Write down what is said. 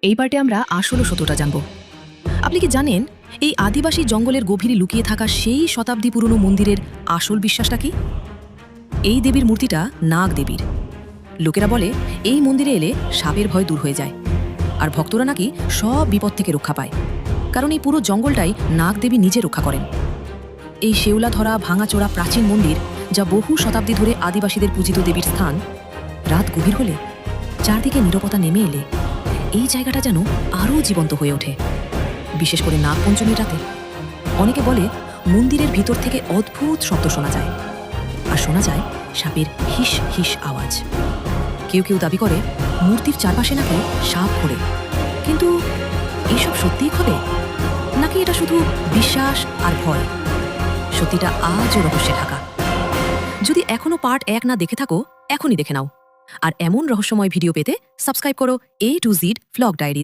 এই পার্টে আমরা আসল ও সত্যটা জানব। আপনি কি জানেন এই আদিবাসী জঙ্গলের গভীরে লুকিয়ে থাকা সেই শতাব্দী পুরনো মন্দিরের আসল বিশ্বাসটা কি? এই দেবীর মূর্তিটা নাগ দেবীর। লোকেরা বলে এই মন্দিরে এলে সাপের ভয় দূর হয়ে যায়, আর ভক্তরা নাকি সব বিপদ থেকে রক্ষা পায়, কারণ এই পুরো জঙ্গলটাই নাগ দেবী নিজে রক্ষা করেন। এই শেওলা ধরা ভাঙাচোরা প্রাচীন মন্দির, যা বহু শতাব্দী ধরে আদিবাসীদের পূজিত দেবীর স্থান, রাত গভীর হলে, চারদিকে নীরবতা নেমে এলে এই জায়গাটা যেন আরও জীবন্ত হয়ে ওঠে। বিশেষ করে নাগপঞ্চমীর রাতে অনেকে বলে মন্দিরের ভিতর থেকে অদ্ভুত শব্দ শোনা যায়, আর শোনা যায় সাপের হিস হিস আওয়াজ। কেউ কেউ দাবি করে মূর্তির চারপাশে নাকি সাপ ঘোরে। কিন্তু এইসব সত্যিই ঘটে, নাকি এটা শুধু বিশ্বাস আর ভয়? সত্যিটা আজও রহস্যে ঢাকা। যদি এখনো পার্ট 1 না দেখে থাকো, এখনই দেখে নাও। আর এমন রহস্যময় ভিডিও পেতে সাবস্ক্রাইব করো A to Z vlog diary.